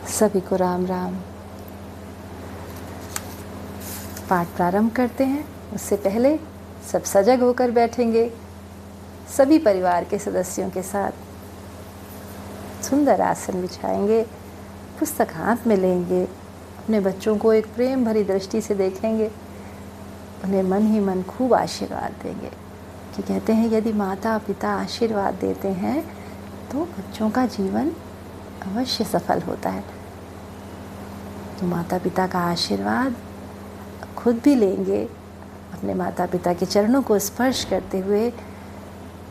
सभी को राम राम। पाठ प्रारंभ करते हैं। उससे पहले सब सजग होकर बैठेंगे। सभी परिवार के सदस्यों के साथ सुंदर आसन बिछाएंगे, पुस्तक हाथ में लेंगे, अपने बच्चों को एक प्रेम भरी दृष्टि से देखेंगे, उन्हें मन ही मन खूब आशीर्वाद देंगे। कि कहते हैं यदि माता पिता आशीर्वाद देते हैं तो बच्चों का जीवन अवश्य सफल होता है। तो माता पिता का आशीर्वाद खुद भी लेंगे, अपने माता पिता के चरणों को स्पर्श करते हुए,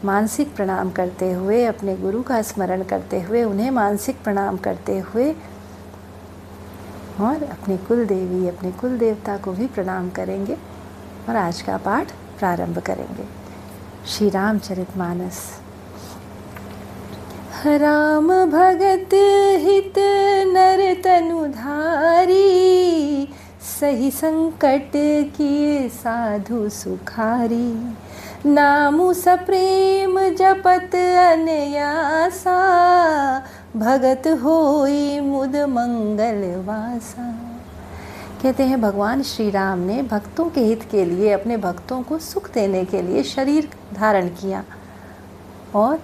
मानसिक प्रणाम करते हुए, अपने गुरु का स्मरण करते हुए, उन्हें मानसिक प्रणाम करते हुए और अपनी कुल देवी, अपने कुल देवता को भी प्रणाम करेंगे और आज का पाठ प्रारंभ करेंगे। श्री रामचरितमानस। राम भगत हित नर तनु धारी, सही संकट किए साधु सुखारी। नामु सप्रेम जपत अनयासा, भगत होई मुद मंगल वासा। कहते हैं भगवान श्री राम ने भक्तों के हित के लिए, अपने भक्तों को सुख देने के लिए शरीर धारण किया, और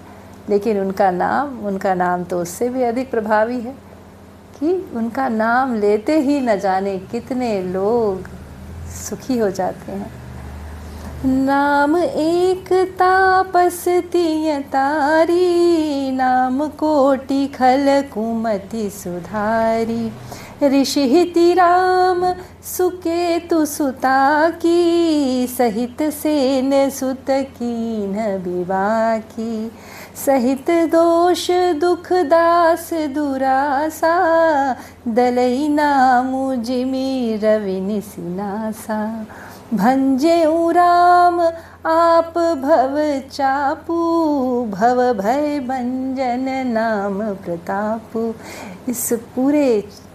लेकिन उनका नाम तो उससे भी अधिक प्रभावी है कि उनका नाम लेते ही न जाने कितने लोग सुखी हो जाते हैं। नाम एक तापस तिय तारी, नाम कोटि खल कुमति सुधारी। ऋषि हिति राम सुकेतु सुता की, सहित सेन सुत कीन विवाकी। सहित दोष दुख दास दुरासा, दलई नामु जिमि रवि निसिनासा। भंजे राम आप भव चापू, भव भय भंजन नाम प्रतापू। इस पूरे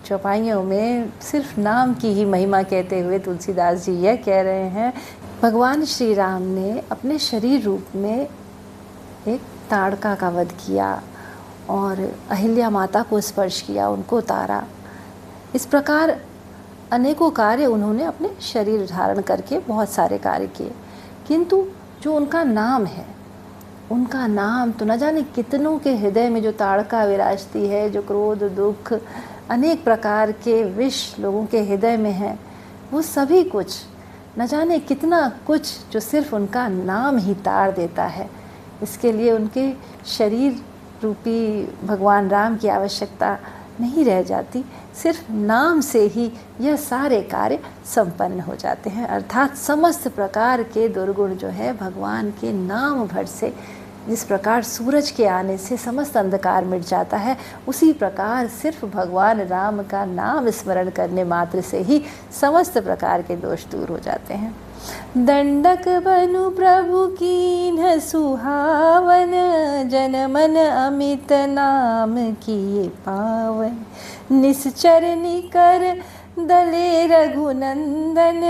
चौपाइयों में सिर्फ नाम की ही महिमा कहते हुए तुलसीदास जी यह कह रहे हैं, भगवान श्री राम ने अपने शरीर रूप में एक ताड़का का वध किया और अहिल्या माता को स्पर्श किया, उनको उतारा। इस प्रकार अनेकों कार्य उन्होंने अपने शरीर धारण करके बहुत सारे कार्य किए, किंतु जो उनका नाम है, उनका नाम तो न जाने कितनों के हृदय में जो ताड़का विराजती है, जो क्रोध दुख अनेक प्रकार के विष लोगों के हृदय में है, वो सभी कुछ न जाने कितना कुछ जो सिर्फ उनका नाम ही ताड़ देता है। इसके लिए उनके शरीर रूपी भगवान राम की आवश्यकता नहीं रह जाती, सिर्फ नाम से ही यह सारे कार्य संपन्न हो जाते हैं। अर्थात समस्त प्रकार के दुर्गुण जो है भगवान के नाम भर से, जिस प्रकार सूरज के आने से समस्त अंधकार मिट जाता है, उसी प्रकार सिर्फ भगवान राम का नाम स्मरण करने मात्र से ही समस्त प्रकार के दोष दूर हो जाते हैं। दंडक बनु प्रभु कीन्ह सुहावन, जन मन अमित नाम किए पावन। निश्चर निकर दले रघुनंदन,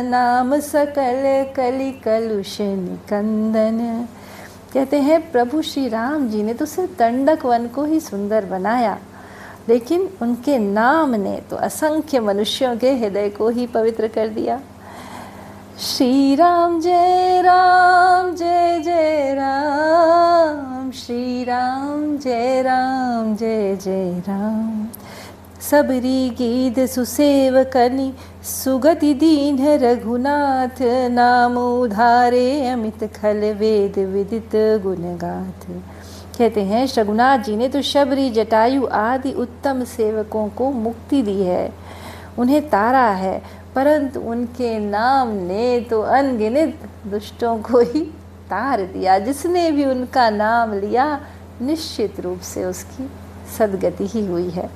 नाम सकल कलि कलुष निकंदन। कहते हैं प्रभु श्री राम जी ने तो सिर्फ दंडक वन को ही सुंदर बनाया, लेकिन उनके नाम ने तो असंख्य मनुष्यों के हृदय को ही पवित्र कर दिया। श्री राम जय जय राम, श्री राम जय जय राम। सबरी गीत सुसेवकनि, सुगति दीन रघुनाथ। नाम उधारे अमित खल वेद विदित गुणगाथ। कहते हैं रघुनाथ जी ने तो शबरी, जटायु आदि उत्तम सेवकों को मुक्ति दी है, उन्हें तारा है, परंतु उनके नाम ने तो अनगिनत दुष्टों को ही तार दिया। जिसने भी उनका नाम लिया निश्चित रूप से उसकी सद्गति ही हुई है।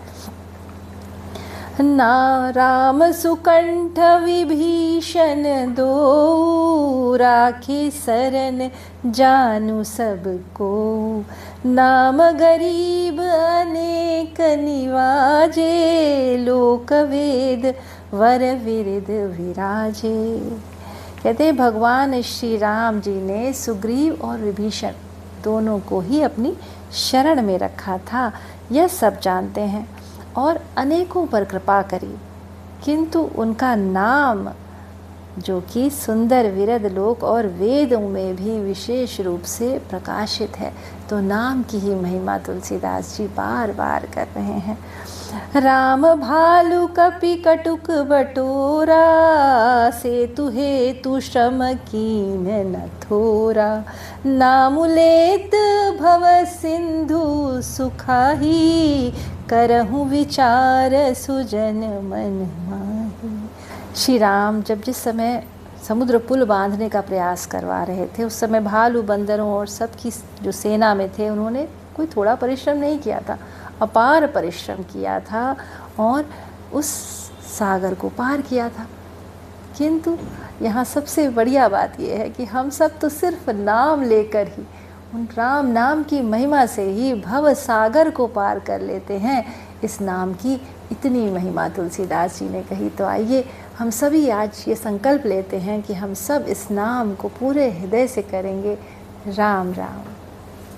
ना राम सुकंठ विभीषण दो, राखी शरण जानू सबको। नाम गरीब अनेक निवाजे, लोक वेद वर विरिद विराजे। कहते हैं भगवान श्री राम जी ने सुग्रीव और विभीषण दोनों को ही अपनी शरण में रखा था, यह सब जानते हैं। और अनेकों पर कृपा करी, किंतु उनका नाम जो कि सुंदर विरद लोक और वेदों में भी विशेष रूप से प्रकाशित है, तो नाम की ही महिमा तुलसीदास जी बार बार कर रहे हैं। राम भालु कपि कटुक बटोरा, सेतु हेतु श्रम कीन न थोरा। नाम लेत भव सिंधु सुखाही, करहु विचार सुजन मन माही। श्री राम जब जिस समय समुद्र पुल बांधने का प्रयास करवा रहे थे, उस समय भालू बंदरों और सबकी जो सेना में थे, उन्होंने कोई थोड़ा परिश्रम नहीं किया था, अपार परिश्रम किया था और उस सागर को पार किया था। किंतु यहाँ सबसे बढ़िया बात यह है कि हम सब तो सिर्फ नाम लेकर ही, उन राम नाम की महिमा से ही भव सागर को पार कर लेते हैं। इस नाम की इतनी महिमा तुलसीदास जी ने कही। तो आइए हम सभी आज ये संकल्प लेते हैं कि हम सब इस नाम को पूरे हृदय से करेंगे। राम राम।